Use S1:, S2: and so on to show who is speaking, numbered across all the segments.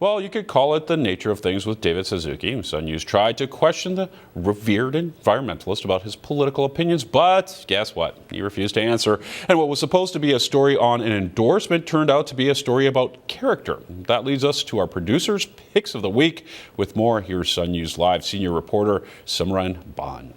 S1: Well, you could call it the nature of things with David Suzuki. Sun News tried to question the revered environmentalist about his political opinions, but guess what? He refused to answer. And what was supposed to be a story on an endorsement turned out to be a story about character. That leads us to our producer's picks of the week. With more, here's Sun News Live senior reporter Sumran Bhan.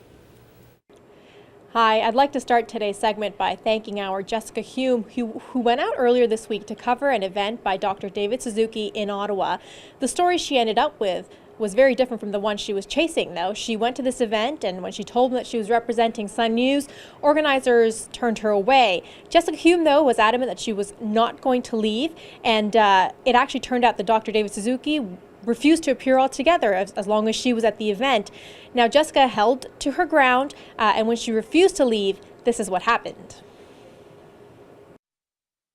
S2: Hi, I'd like to start today's segment by thanking our Jessica Hume, who went out earlier this week to cover an event by Dr. David Suzuki in Ottawa. The story she ended up with was very different from the one she was chasing, though. She went to this event, and when she told them that she was representing Sun News, organizers turned her away. Jessica Hume, though, was adamant that she was not going to leave, and it actually turned out that Dr. David Suzuki refused to appear altogether as long as she was at the event. Now, Jessica held to her ground, and when she refused to leave, this is what happened.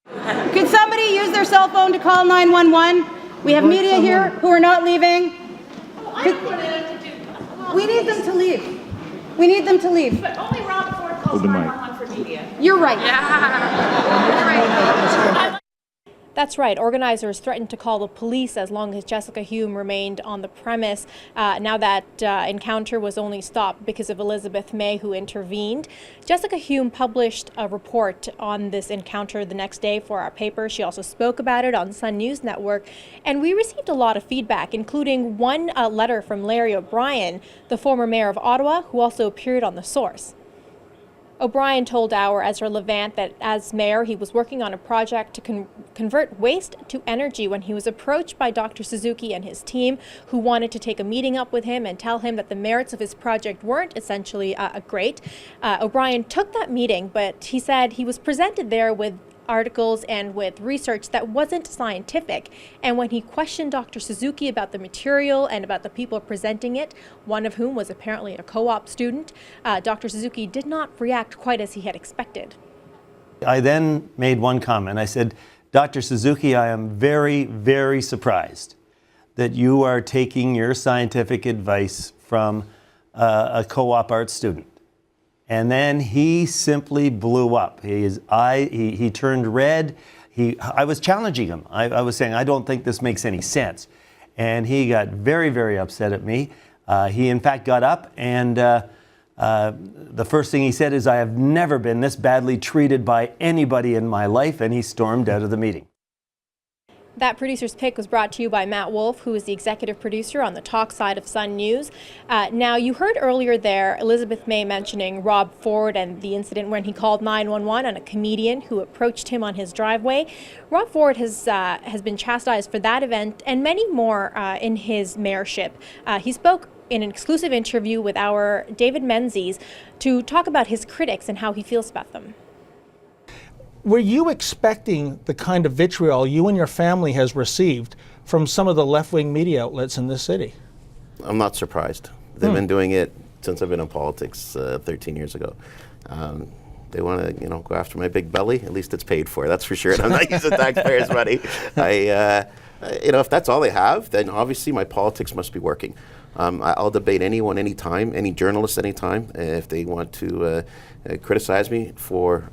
S3: Could somebody use their cell phone to call 911? We have media here who are not leaving. We need them to leave. We need them to leave.
S4: But only Rob Ford calls 911 for media.
S3: You're right.
S4: Yeah.
S2: That's right. Organizers threatened to call the police as long as Jessica Hume remained on the premise. Now that encounter was only stopped because of Elizabeth May, who intervened. Jessica Hume published a report on this encounter the next day for our paper. She also spoke about it on Sun News Network. And we received a lot of feedback, including one letter from Larry O'Brien, the former mayor of Ottawa, who also appeared on The Source. O'Brien told our Ezra Levant that as mayor, he was working on a project to convert waste to energy when he was approached by Dr. Suzuki and his team, who wanted to take a meeting up with him and tell him that the merits of his project weren't essentially great. O'Brien took that meeting, but he said he was presented there with articles and with research that wasn't scientific. And when he questioned Dr. Suzuki about the material and about the people presenting it, one of whom was apparently a co-op student, Dr. Suzuki did not react quite as he had expected.
S5: I then made one comment. I said, Dr. Suzuki, I am very, very surprised that you are taking your scientific advice from a co-op art student. And then he simply blew up. He turned red. I was challenging him. I was saying, I don't think this makes any sense. And he got very, very upset at me. He, in fact, got up, and the first thing he said is, I have never been this badly treated by anybody in my life, and he stormed out of the meeting.
S2: That producer's pick was brought to you by Matt Wolf, who is the executive producer on the talk side of Sun News. Now, you heard earlier there Elizabeth May mentioning Rob Ford and the incident when he called 911 on a comedian who approached him on his driveway. Rob Ford has been chastised for that event and many more in his mayorship. He spoke in an exclusive interview with our David Menzies to talk about his critics and how he feels about them.
S6: Were you expecting the kind of vitriol you and your family has received from some of the left-wing media outlets in this city?
S7: I'm not surprised. They've been doing it since I've been in politics 13 years ago. They want to, go after my big belly. At least it's paid for. That's for sure. And I'm not using taxpayers' money. If that's all they have, then obviously my politics must be working. I'll debate anyone, anytime, any journalist, anytime, if they want to criticize me for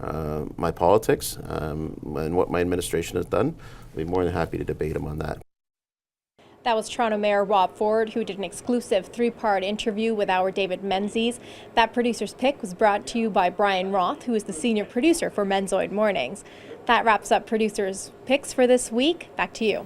S7: my politics and what my administration has done. I'll be more than happy to debate them on that.
S2: That was Toronto Mayor Rob Ford, who did an exclusive 3-part interview with our David Menzies. That producer's pick was brought to you by Brian Roth, who is the senior producer for Menzoid Mornings. That wraps up producers' picks for this week. Back to you.